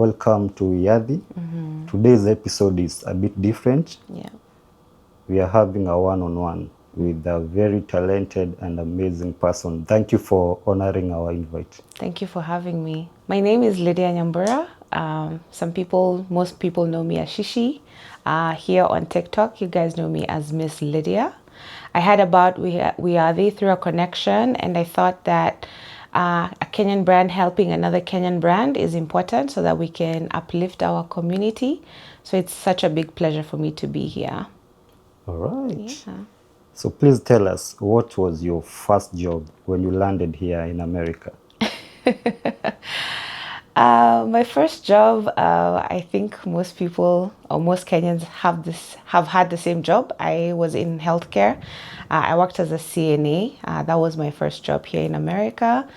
welcome to Wiyathi. Today's episode is a bit different. Yeah. We are having a one-on-one with a very talented and amazing person. Thank you for honoring our invite. Thank you for having me. My name is Lydiah. Most people know me as Shishi. Here on TikTok, you guys know me as Miss Lydia. I heard about Wiyathi through a connection, and I thought that a Kenyan brand helping another Kenyan brand is important so that we can uplift our community. So it's such a big pleasure for me to be here. All right. Yeah. So please tell us, what was your first job when you landed here in America? My first job, I think most people or most Kenyans have had the same job. I was in healthcare. I worked as a CNA. That was my first job here in America.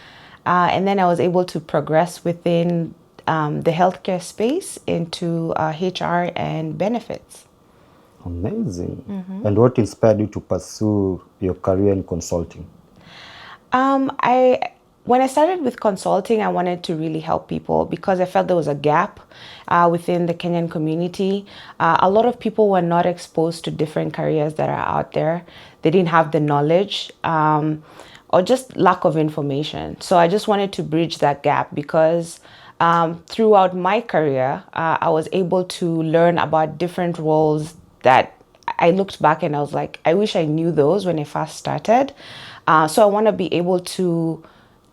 And then I was able to progress within the healthcare space into HR and benefits. Amazing. And what inspired you to pursue your career in consulting? When I started with consulting, I wanted to really help people because I felt there was a gap within the Kenyan community. A lot of people were not exposed to different careers that are out there. They didn't have the knowledge or just lack of information. So I just wanted to bridge that gap because throughout my career, I was able to learn about different roles that I looked back and I was like, I wish I knew those when I first started. So I want to be able to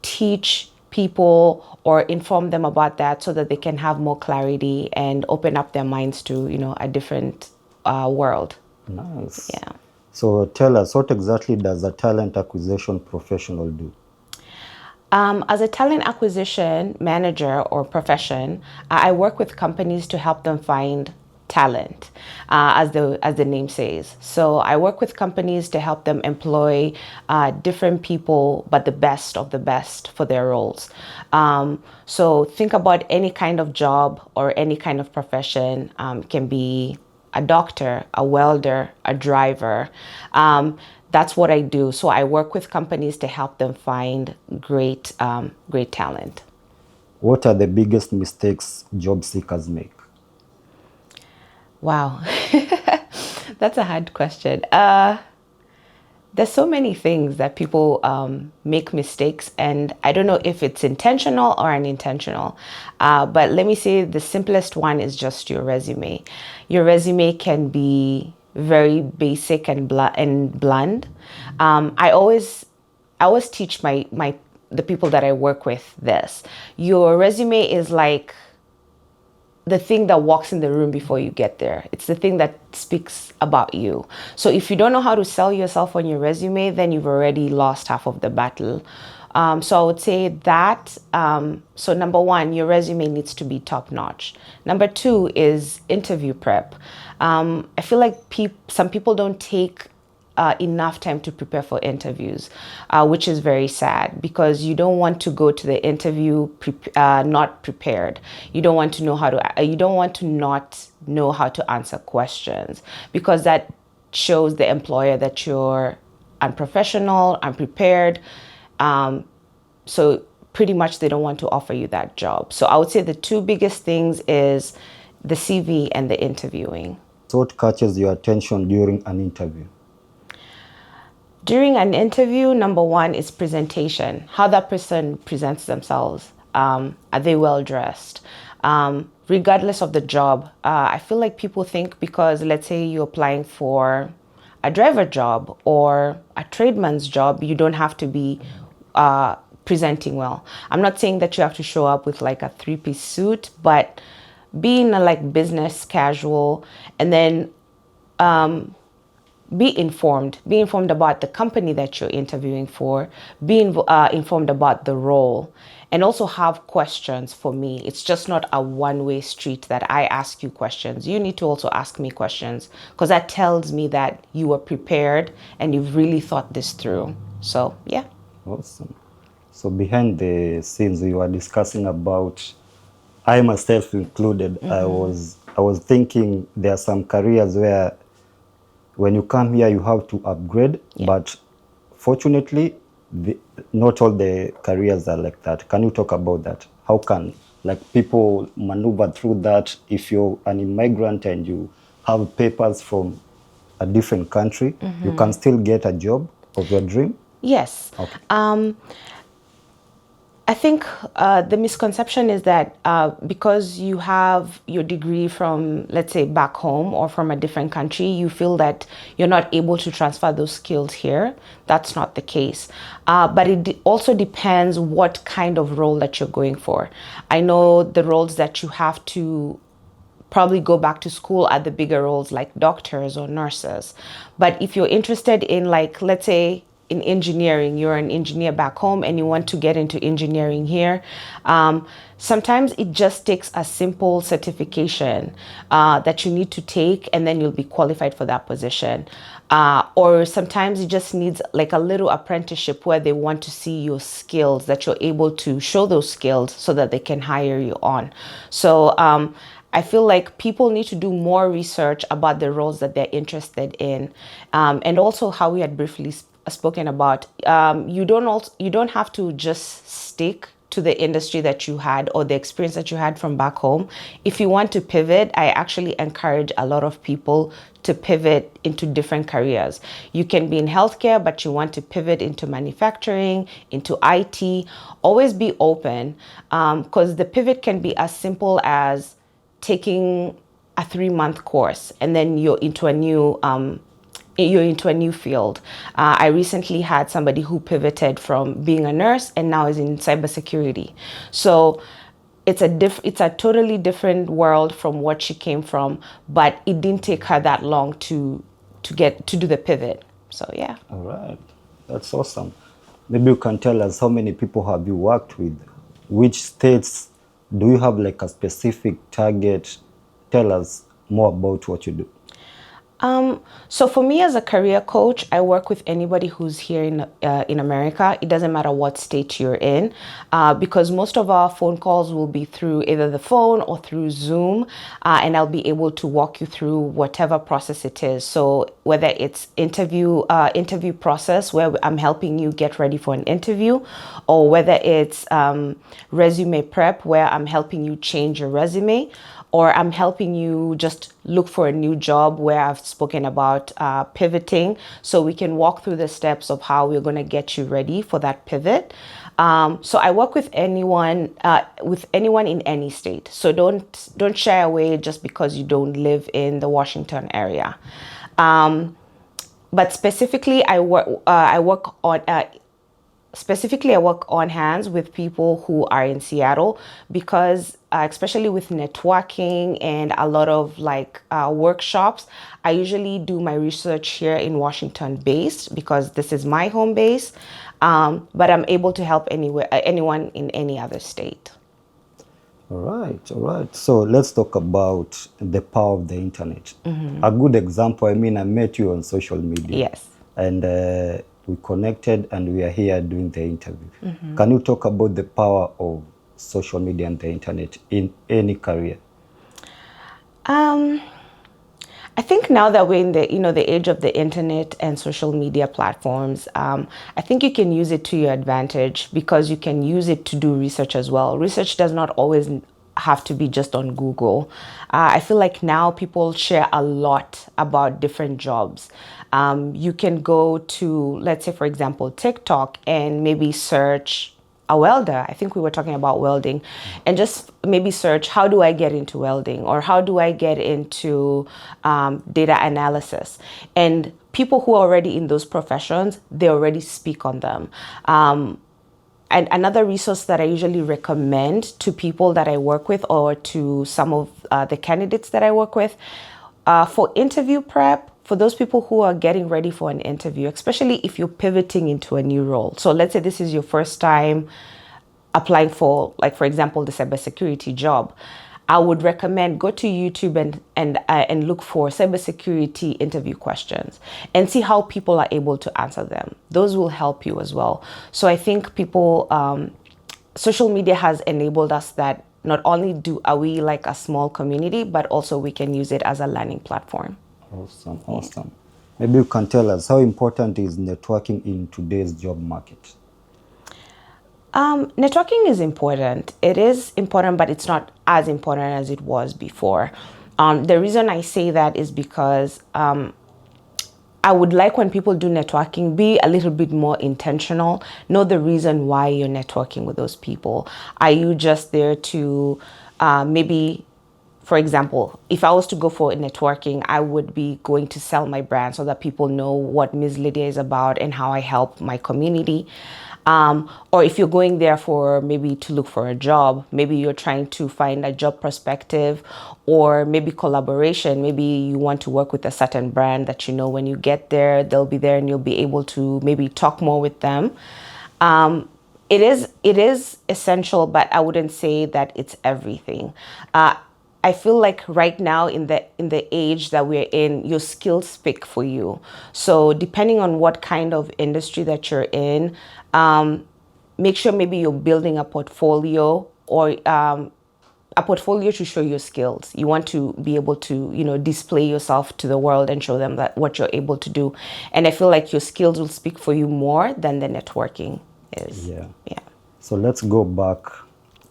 teach people or inform them about that so that they can have more clarity and open up their minds to, a different world. Nice. Yeah. So tell us, what exactly does a talent acquisition professional do? As a talent acquisition manager or profession, I work with companies to help them find talent, as the name says. So I work with companies to help them employ different people, but the best of the best for their roles. So think about any kind of job or any kind of profession. Can be a doctor, a welder, a driver. That's what I do. So I work with companies to help them find great talent. What are the biggest mistakes job seekers make? Wow, that's a hard question. There's so many things that people make mistakes, and I don't know if it's intentional or unintentional. But let me say the simplest one is just your resume. Your resume can be very basic and bland. I always teach the people that I work with this. Your resume is like the thing that walks in the room before you get there. It's the thing that speaks about you. So if you don't know how to sell yourself on your resume, then you've already lost half of the battle. So I would say that, so number one, your resume needs to be top notch. Number two is interview prep. I feel like some people don't take enough time to prepare for interviews, which is very sad because you don't want to go to the interview not prepared. You don't want to not know how to answer questions because that shows the employer that you're unprofessional, unprepared. So pretty much they don't want to offer you that job. So I would say the two biggest things is the CV and the interviewing. So what catches your attention during an interview? During an interview, number one is presentation, how that person presents themselves. Are they well dressed? Regardless of the job, I feel like people think because, let's say, you're applying for a driver job or a tradesman's job, you don't have to be presenting well. I'm not saying that you have to show up with like a three-piece suit, but being like business casual, and then be informed about the company that you're interviewing for, be informed about the role, and also have questions for me. It's just not a one-way street that I ask you questions. You need to also ask me questions because that tells me that you were prepared and you've really thought this through. So, yeah. Awesome. So behind the scenes, we were discussing about, I myself included, I was thinking there are some careers where when you come here, you have to upgrade, but fortunately, not all the careers are like that. Can you talk about that? How can like people maneuver through that. If you're an immigrant and you have papers from a different country, you can still get a job of your dream? Yes. Okay. I think the misconception is that because you have your degree from, let's say, back home or from a different country, you feel that you're not able to transfer those skills here. That's not the case. But it also depends what kind of role that you're going for. I know the roles that you have to probably go back to school at the bigger roles like doctors or nurses. But if you're interested in, like, let's say in engineering, you're an engineer back home and you want to get into engineering here, sometimes it just takes a simple certification that you need to take, and then you'll be qualified for that position. Or sometimes it just needs like a little apprenticeship where they want to see your skills, that you're able to show those skills so that they can hire you on. So I feel like people need to do more research about the roles that they're interested in, and also how we had briefly spoken about. You don't have to just stick to the industry that you had or the experience that you had from back home. If you want to pivot, I actually encourage a lot of people to pivot into different careers. You can be in healthcare, but you want to pivot into manufacturing, into IT. Always be open, because the pivot can be as simple as taking a 3-month course and then you're into a new field. I recently had somebody who pivoted from being a nurse and now is in cybersecurity. So it's a totally different world from what she came from, but it didn't take her that long to get to do the pivot. So yeah. All right. That's awesome. Maybe you can tell us how many people have you worked with? Which states do you have like a specific target? Tell us more about what you do. So for me as a career coach, I work with anybody who's here in America. It doesn't matter what state you're in, because most of our phone calls will be through either the phone or through Zoom, and I'll be able to walk you through whatever process it is. So whether it's interview process where I'm helping you get ready for an interview, or whether it's resume prep where I'm helping you change your resume, or I'm helping you just look for a new job where I've spoken about pivoting, so we can walk through the steps of how we're going to get you ready for that pivot. So I work with anyone in any state. So don't shy away just because you don't live in the Washington area. But specifically, I work on hands with people who are in Seattle, because especially with networking and a lot of workshops, I usually do my research here in Washington based, because this is my home base. But I'm able to help anyone in any other state. All right. So let's talk about the power of the internet. A good example, I met you on social media. Yes. And we connected and we are here doing the interview. Can you talk about the power of social media and the internet in any career? I think now that we're in the age of the internet and social media platforms, I think you can use it to your advantage, because you can use it to do research as well. Research does not always have to be just on Google. I feel like now people share a lot about different jobs. You can go to, let's say, for example, TikTok, and maybe search a welder. I think we were talking about welding, and just maybe search, how do I get into welding, or how do I get into data analysis? And people who are already in those professions, they already speak on them. And another resource that I usually recommend to people that I work with, or to some of the candidates that I work with, for interview prep, for those people who are getting ready for an interview, especially if you're pivoting into a new role. So let's say this is your first time applying for, like, for example, the cybersecurity job. I would recommend go to YouTube and look for cybersecurity interview questions and see how people are able to answer them. Those will help you as well. So I think social media has enabled us that not only are we like a small community, but also we can use it as a learning platform. Awesome. Maybe you can tell us how important is networking in today's job market? Networking is important. It is important, but it's not as important as it was before. The reason I say that is because I would like when people do networking, be a little bit more intentional. Know the reason why you're networking with those people. Are you just there to maybe, for example, if I was to go for networking, I would be going to sell my brand so that people know what Ms. Lydia is about and how I help my community. Or if you're going there for maybe to look for a job, maybe you're trying to find a job perspective or maybe collaboration. Maybe you want to work with a certain brand that you know when you get there, they'll be there and you'll be able to maybe talk more with them. It is essential, but I wouldn't say that it's everything. I feel like right now in the age that we're in, your skills speak for you. So depending on what kind of industry that you're in, make sure maybe you're building a portfolio or a portfolio to show your skills. You want to be able to, display yourself to the world and show them that what you're able to do. And I feel like your skills will speak for you more than the networking is. Yeah. Yeah. So let's go back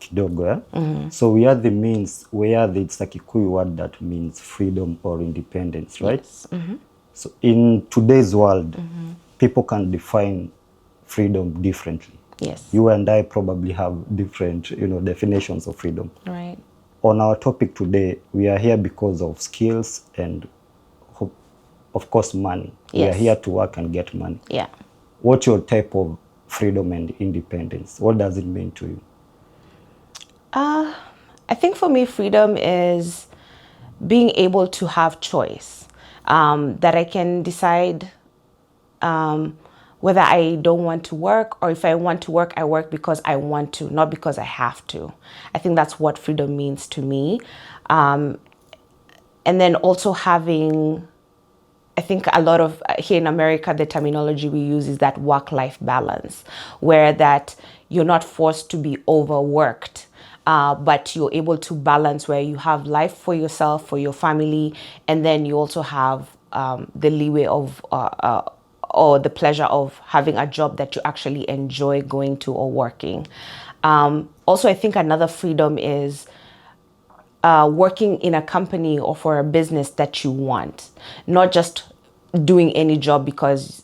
kidogo. So Wiyathi, it's a Kikuyu word that means freedom or independence, right? Yes. So in today's world, people can define freedom differently. Yes. You and I probably have different, definitions of freedom. Right. On our topic today, we are here because of skills and, of course, money. We are Yes. here to work and get money. Yeah. What's your type of freedom and independence? What does it mean to you? I think for me, freedom is being able to have choice, that I can decide whether I don't want to work, or if I want to work, I work because I want to, not because I have to. I think that's what freedom means to me. And then also having, I think a lot of here in America, the terminology we use is that work-life balance, where that you're not forced to be overworked, but you're able to balance where you have life for yourself, for your family, and then you also have the leeway of or the pleasure of having a job that you actually enjoy going to or working. Also, I think another freedom is working in a company or for a business that you want, not just doing any job because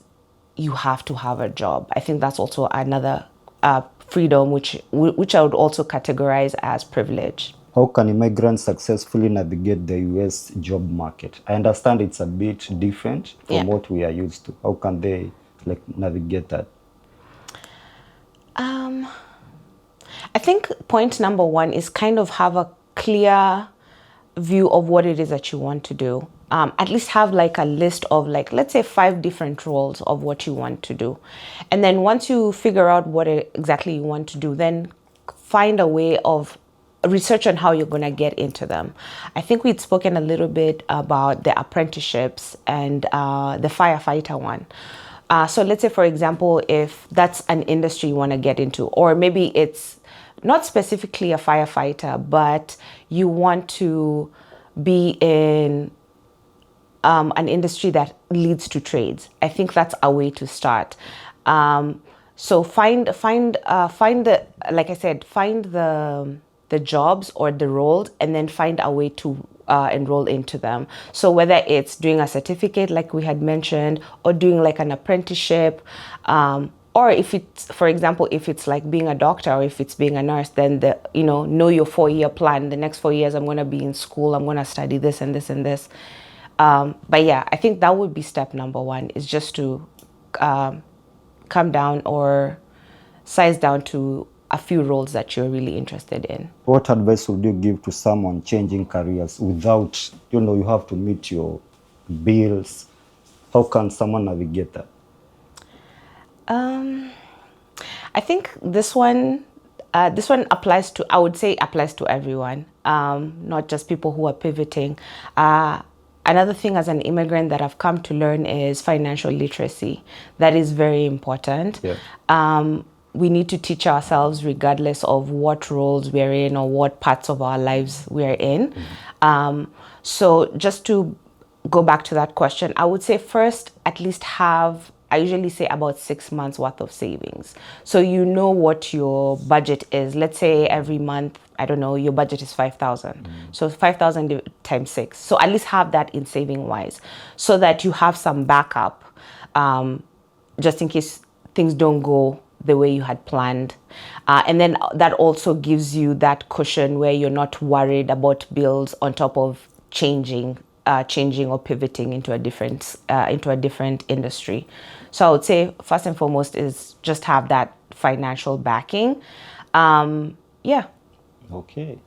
you have to have a job. I think that's also another freedom, which I would also categorize as privilege. How can immigrants successfully navigate the US job market? I understand it's a bit different from what we are used to. How can they navigate that? I think point number one is kind of have a clear view of what it is that you want to do. At least have a list of let's say 5 different roles of what you want to do. And then once you figure out what exactly you want to do, then find a way of research on how you're going to get into them. I think we'd spoken a little bit about the apprenticeships and the firefighter one. So let's say, for example, if that's an industry you want to get into, or maybe it's not specifically a firefighter, but you want to be in an industry that leads to trades. I think that's a way to start. So find the, like I said, find the jobs or the roles, and then find a way to enroll into them. So whether it's doing a certificate, like we had mentioned, or doing an apprenticeship, or if it's, for example, if it's being a doctor or if it's being a nurse, then know your 4-year plan. The next 4 years, I'm going to be in school. I'm going to study this and this and this. But yeah, I think that would be step number 1, is just to come down or size down to a few roles that you're really interested in. What advice would you give to someone changing careers without, you have to meet your bills? How can someone navigate that? I think this one applies to, I would say applies to everyone, not just people who are pivoting. Another thing as an immigrant that I've come to learn is financial literacy. That is very important. Yeah. We need to teach ourselves regardless of what roles we're in or what parts of our lives we're in. So just to go back to that question, I would say first, at least have I usually say about 6 months worth of savings. So you know what your budget is. Let's say every month, I don't know, your budget is 5,000. So 5,000 times 6. So at least have that in saving wise so that you have some backup, just in case things don't go the way you had planned. And then that also gives you that cushion where you're not worried about bills on top of changing or pivoting into a different industry. So I would say first and foremost is just have that financial backing. Yeah. Okay.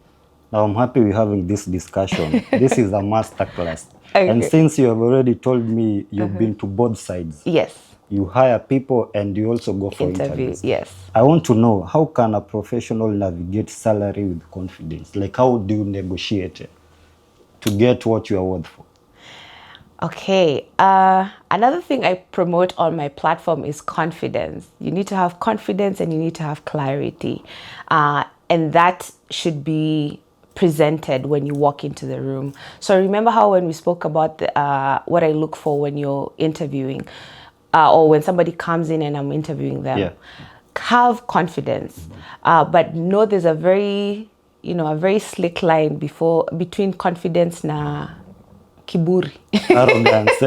Now I'm happy we're having this discussion. This is a masterclass. Okay. And since you have already told me you've been to both sides. Yes. You hire people and you also go for interviews. Yes. I want to know, how can a professional navigate salary with confidence? Like, how do you negotiate to get what you are worth for? Okay. Another thing I promote on my platform is confidence. You need to have confidence and you need to have clarity. And that should be presented when you walk into the room. So remember how when we spoke about what I look for when you're interviewing, or when somebody comes in and I'm interviewing them. Yeah. Have confidence, but know there's a very slick line between confidence na kiburi. Arrogance.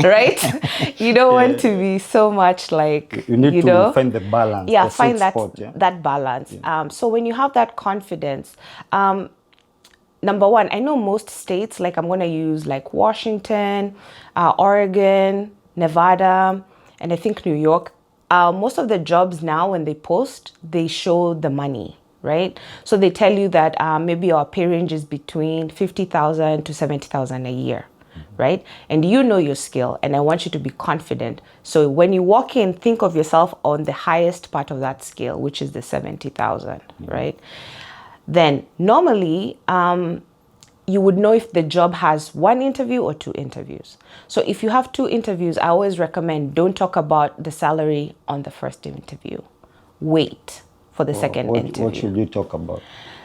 Right? You don't want to be so much like, you need to find the balance. Yeah, the find that spot, yeah? that balance. Yeah. So when you have that confidence, number one, I know most states, like I'm going to use like Washington, Oregon, Nevada, and I think New York. Most of the jobs now, when they post, they show the money, right? So they tell you that maybe our pay range is between 50,000 to 70,000 a year, right? And you know your skill, and I want you to be confident. So when you walk in, think of yourself on the highest part of that scale, which is the 70,000, right? Then normally, you would know if the job has one interview or two interviews. So if you have two interviews, I always recommend don't talk about the salary on the first interview. Wait for the second interview. What should you talk about?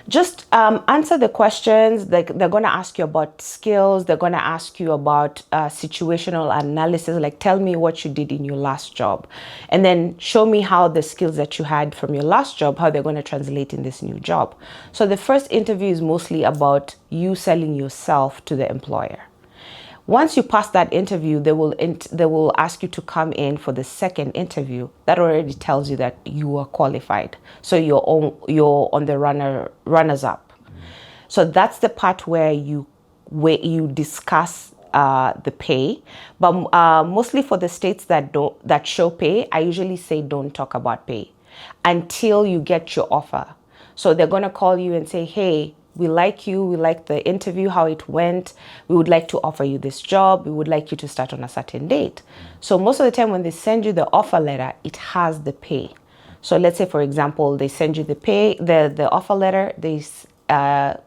Just answer the questions. Like they're going to ask you about skills. They're going to ask you about situational analysis. Like tell me what you did in your last job. And then show me how the skills that you had from your last job, how they're going to translate in this new job. So the first interview is mostly about you selling yourself to the employer. Once you pass that interview, they will ask you to come in for the second interview. That already tells you that you are qualified. So you're on the runners up. So that's the part where you discuss the pay. But mostly for the states that show pay, I usually say don't talk about pay until you get your offer. So they're gonna call you and say, hey, we like you, we like the interview, how it went. We would like to offer you this job. We would like you to start on a certain date. So most of the time when they send you the offer letter, it has the pay. So let's say, for example, they send you the pay, the offer letter, they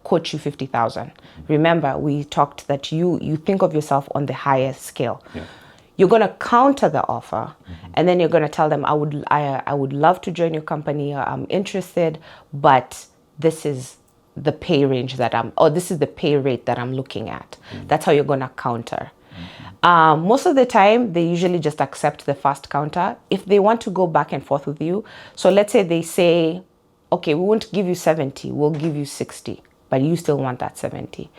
quote you 50,000. Remember, we talked that you think of yourself on the highest scale. Yeah. You're going to counter the offer, and then you're going to tell them, I would love to join your company. I'm interested, but this is the pay range this is the pay rate that I'm looking at. That's how you're going to counter. Most of the time, they usually just accept the first counter. If they want to go back and forth with you, so let's say they say, okay, we won't give you 70, we'll give you 60, but you still want that 70.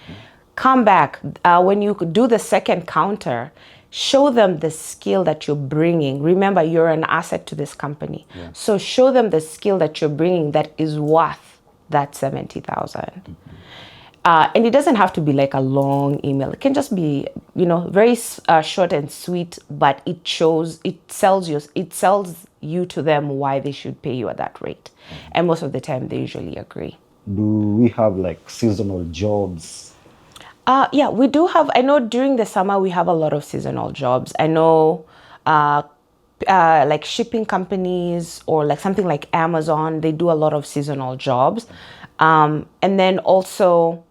Come back. When you do the second counter, show them the skill that you're bringing. Remember, you're an asset to this company. Yeah. So show them the skill that you're bringing that is worth that 70,000. And it doesn't have to be like a long email. It can just be, very short and sweet, but it sells you to them why they should pay you at that rate. And most of the time they usually agree. Do we have like seasonal jobs? Yeah, we do have. I know during the summer we have a lot of seasonal jobs. I know like shipping companies or like something like Amazon, they do a lot of seasonal jobs. And then also,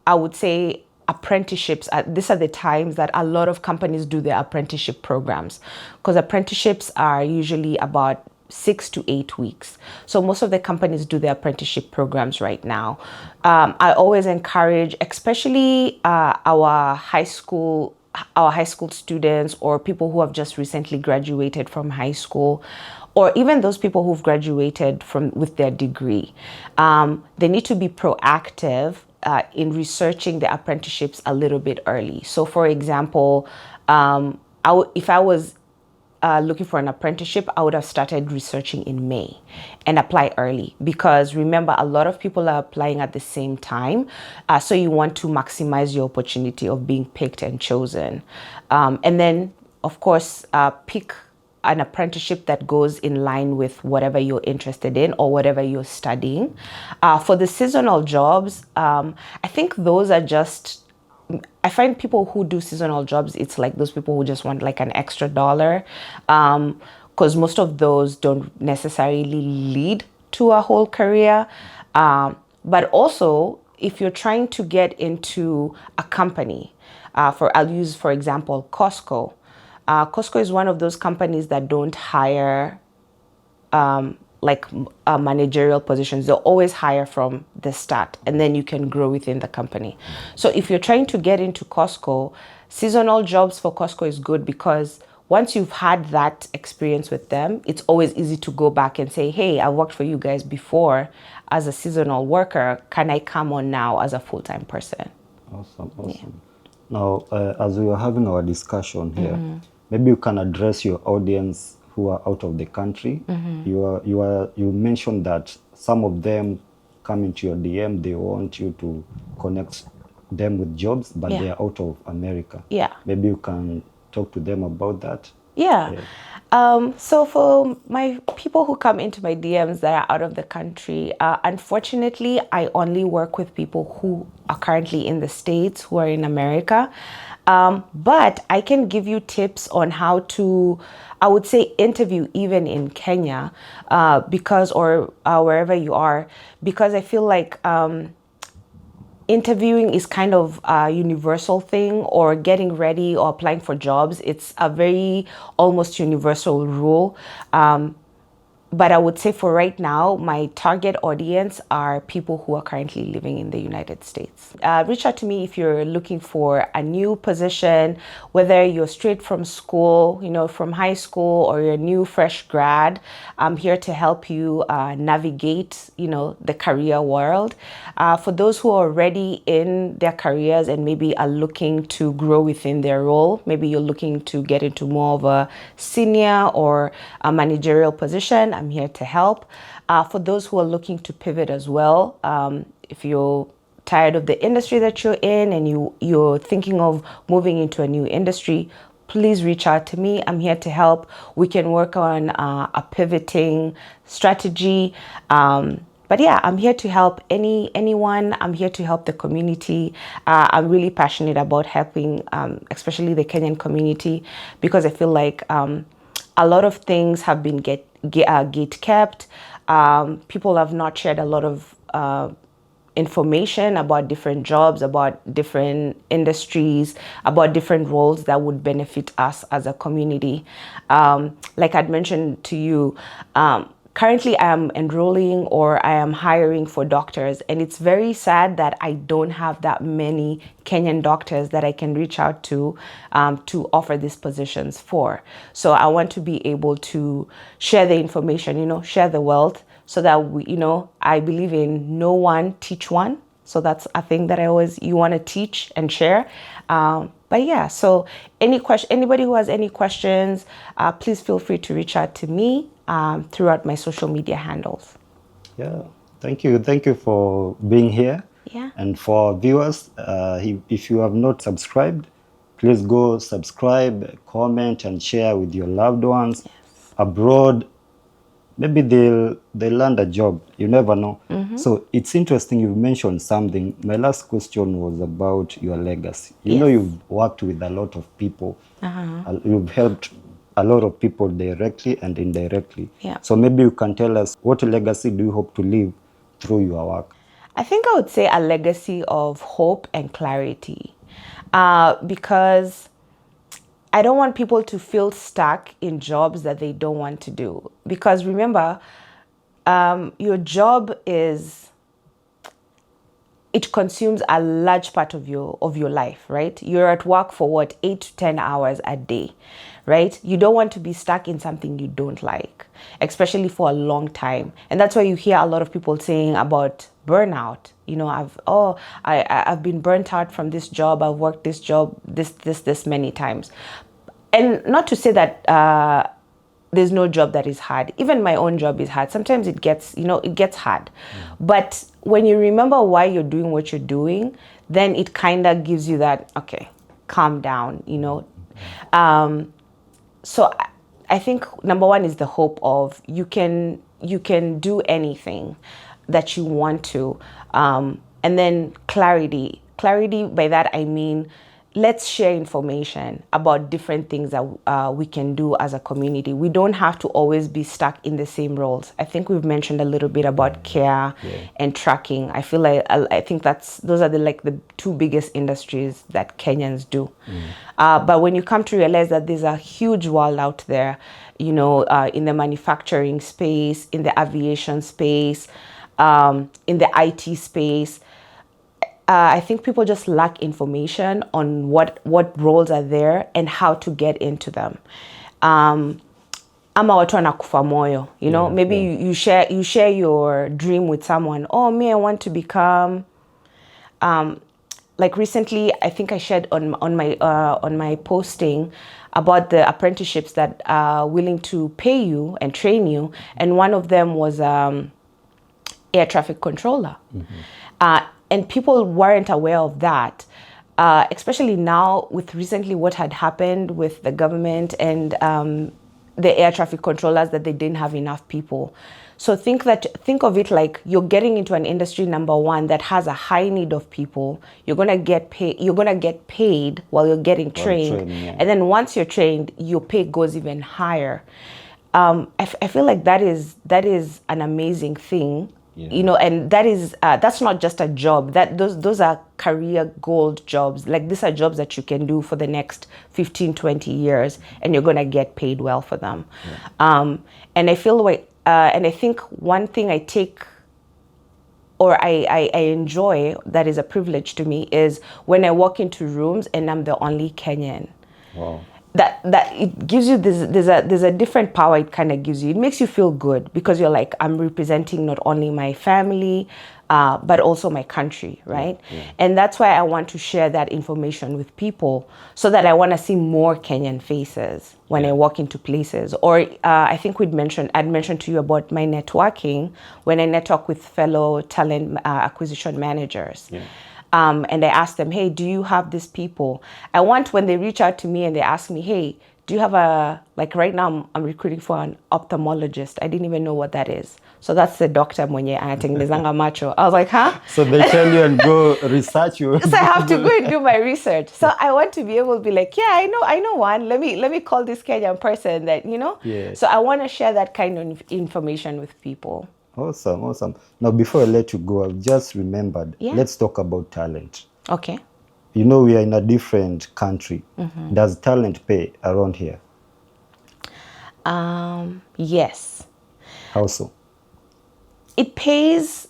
I would say apprenticeships. These are the times that a lot of companies do their apprenticeship programs, because apprenticeships are usually about 6 to 8 weeks. So most of the companies do their apprenticeship programs right now. I always encourage, especially our high school our high school students or people who have just recently graduated from high school, or even those people who've graduated from with their degree. They need to be proactive in researching the apprenticeships a little bit early. So, for example, if I was looking for an apprenticeship, I would have started researching in May and apply early, because remember, a lot of people are applying at the same time. So you want to maximize your opportunity of being picked and chosen. And then, of course, pick an apprenticeship that goes in line with whatever you're interested in or whatever you're studying. For the seasonal jobs, I think those are just, I find people who do seasonal jobs, it's like those people who just want like an extra dollar, because most of those don't necessarily lead to a whole career. But also, if you're trying to get into a company, I'll use, for example, Costco. Costco is one of those companies that don't hire managerial positions. They'll always hire from the start, and then you can grow within the company. So if you're trying to get into Costco, seasonal jobs for Costco is good, because once you've had that experience with them, it's always easy to go back and say, hey, I worked for you guys before as a seasonal worker. Can I come on now as a full-time person? Awesome. Yeah. Now, as we are having our discussion here, maybe you can address your audience who are out of the country. You mentioned that some of them come into your DM, they want you to connect them with jobs, but they are out of America. Yeah. Maybe you can talk to them about that. Yeah. So for my people who come into my DMs that are out of the country, unfortunately, I only work with people who are currently in the States, who are in America. But I can give you tips on how to, I would say, interview even in Kenya, or wherever you are, because I feel like interviewing is kind of a universal thing, or getting ready or applying for jobs. It's a very almost universal rule. But I would say for right now, my target audience are people who are currently living in the United States. Reach out to me if you're looking for a new position, whether you're straight from school, from high school, or you're a new fresh grad. I'm here to help you navigate, the career world. For those who are already in their careers and maybe are looking to grow within their role, maybe you're looking to get into more of a senior or a managerial position, I'm here to help. For those who are looking to pivot as well, if you're tired of the industry that you're in and you're thinking of moving into a new industry, please reach out to me. I'm here to help. We can work on a pivoting strategy. But yeah, I'm here to help anyone. I'm here to help the community. I'm really passionate about helping, especially the Kenyan community, because I feel like a lot of things have been gate kept. People have not shared a lot of information about different jobs, about different industries, about different roles that would benefit us as a community. Like I'd mentioned to you, currently I am enrolling or I am hiring for doctors, and it's very sad that I don't have that many Kenyan doctors that I can reach out to offer these positions for. So I want to be able to share the information, share the wealth, so that I believe in no one, teach one. So that's a thing that you want to teach and share. But yeah, so anybody who has any questions, please feel free to reach out to me throughout my social media handles. Yeah, thank you. Thank you for being here. Yeah. And for our viewers, if you have not subscribed, please go subscribe, comment, and share with your loved ones abroad. Maybe they'll land a job. You never know. So it's interesting you mentioned something. My last question was about your legacy. You know, you've worked with a lot of people. You've helped a lot of people directly and indirectly. Yeah. So maybe you can tell us, what legacy do you hope to leave through your work? I think I would say a legacy of hope and clarity, because I don't want people to feel stuck in jobs that they don't want to do. Because remember, your job is it consumes a large part of your life, right? You're at work for what, 8 to 10 hours a day, right? You don't want to be stuck in something you don't like, especially for a long time. And that's why you hear a lot of people saying about burnout. You know, I've been burnt out from this job. I've worked this job this many times. And not to say that there's no job that is hard. Even my own job is hard. Sometimes it gets hard. But when you remember why you're doing what you're doing, then it kind of gives you that, okay, calm down, you know. So I think number one is the hope of you can do anything that you want to. And then clarity. Clarity, by that I mean, let's share information about different things that we can do as a community. We don't have to always be stuck in the same roles. I think we've mentioned a little bit about care and tracking. I feel like I think those are the two biggest industries that Kenyans do. But when you come to realize that there's a huge world out there, you know, in the manufacturing space, in the aviation space, in the IT space, I think people just lack information on what roles are there and how to get into them. Ama watu wanakufa moyo, you know, maybe you share your dream with someone. Oh, me, I want to become, like recently, I think I shared on my posting about the apprenticeships that are willing to pay you and train you, and one of them was air traffic controller. And people weren't aware of that, especially now with recently what had happened with the government and the air traffic controllers, that they didn't have enough people. So think of it like you're getting into an industry, number one, that has a high need of people. You're gonna get paid while you're getting trained, and then once you're trained, your pay goes even higher. I feel like that is an amazing thing. You know, and that's not just a job. Those are career gold jobs. Like, these are jobs that you can do for the next 15, 20 years, and you're gonna get paid well for them. And I feel like, and I think one thing I take, or I enjoy, that is a privilege to me, is when I walk into rooms and I'm the only Kenyan. Wow. That it gives you there's a different power it kind of gives you. It makes you feel good because you're like, I'm representing not only my family, but also my country, right? And that's why I want to share that information with people, so that I want to see more Kenyan faces when I walk into places. Or I think I'd mentioned to you about my networking, when I network with fellow talent acquisition managers. And I ask them, hey, do you have these people? I want, when they reach out to me and they ask me, hey, do you have like right now I'm recruiting for an ophthalmologist. I didn't even know what that is. So that's the doctor mwenye anatengenezanga macho. I was like, huh? So they tell you and go research you. So I have to go and do my research. So I want to be able to be like, yeah, I know one. Let me call this Kenyan person that, you know. So I want to share that kind of information with people. Awesome. Now, before I let you go, I've just remembered, let's talk about talent. Okay. You know, we are in a different country. Does talent pay around here? Yes. How so? It pays,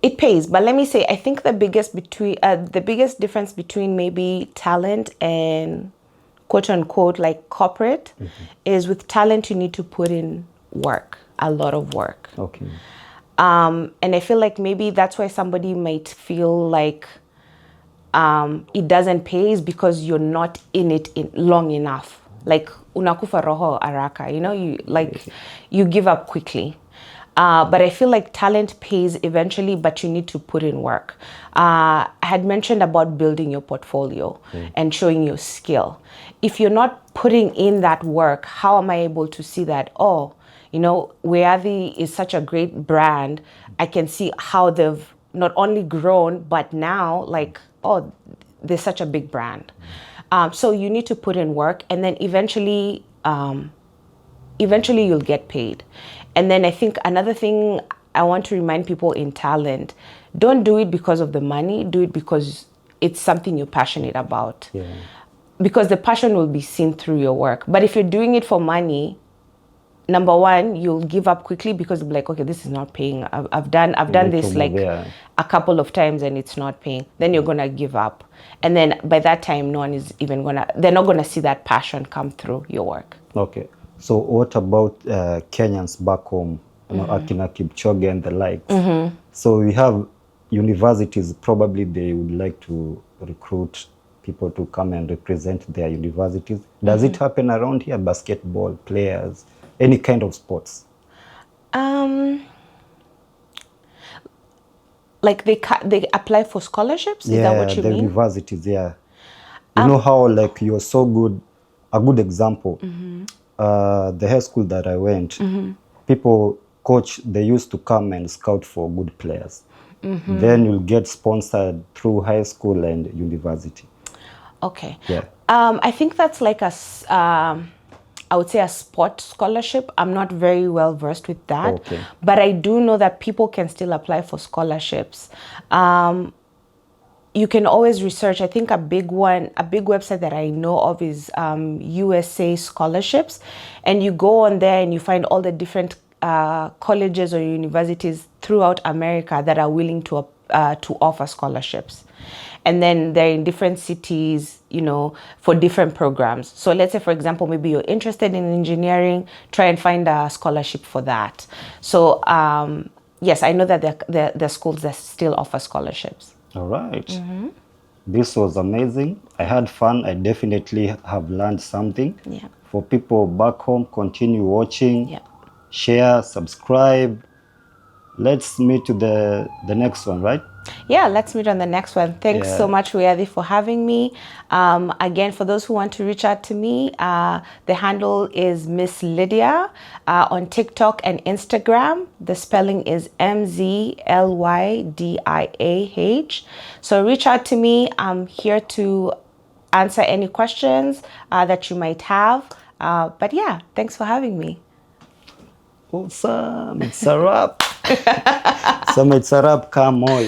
but let me say, I think the biggest difference between maybe talent and quote unquote like corporate is, with talent you need to put in work. A lot of work. Okay. And I feel like maybe that's why somebody might feel like it doesn't pay, is because you're not in it long enough. Like, unakufa roho araka, you know, you give up quickly. But I feel like talent pays eventually, but you need to put in work. I had mentioned about building your portfolio and showing your skill. If you're not putting in that work, how am I able to see that, oh, you know, Wiyathi is such a great brand. I can see how they've not only grown, but now, like, oh, they're such a big brand. So you need to put in work, and then eventually you'll get paid. And then I think another thing I want to remind people in talent, don't do it because of the money, do it because it's something you're passionate about. Because the passion will be seen through your work. But if you're doing it for money, number one, you'll give up quickly because you'll be like, okay, this is not paying. I've done this, like, a couple of times and it's not paying, then you're going to give up. And then by that time, no one is even they're not going to see that passion come through your work. Okay. So what about Kenyans back home, Akina Kipchoge and the likes? So we have universities, probably they would like to recruit people to come and represent their universities. Does it happen around here? Basketball players, any kind of sports? Like they apply for scholarships? Is that what you the mean? universities, yeah. You know how like you're so good, a good example, the high school that I went, people, coach, they used to come and scout for good players. Then you'll get sponsored through high school and university. Okay. Yeah. I think that's like I would say a sport scholarship. I'm not very well versed with that. Okay. But I do know that people can still apply for scholarships. You can always research. I think a big website that I know of is USA Scholarships. And you go on there and you find all the different colleges or universities throughout America that are willing to offer scholarships. And then they're in different cities, for different programs. So let's say, for example, maybe you're interested in engineering, try and find a scholarship for that. So yes, I know that there are schools that still offer scholarships. All right. This was amazing. I had fun. I definitely have learned something. Yeah. For people back home, continue watching, Yeah. share, subscribe. Let's meet to the next one, right? Yeah, let's meet on the next one. Thanks so much, Wiyathi, for having me. Again, for those who want to reach out to me, the handle is Miss Lydiah on TikTok and Instagram. The spelling is MZLYDIAH. So reach out to me. I'm here to answer any questions that you might have. But yeah, thanks for having me. Awesome. It's a wrap. So it's a wrap, come on.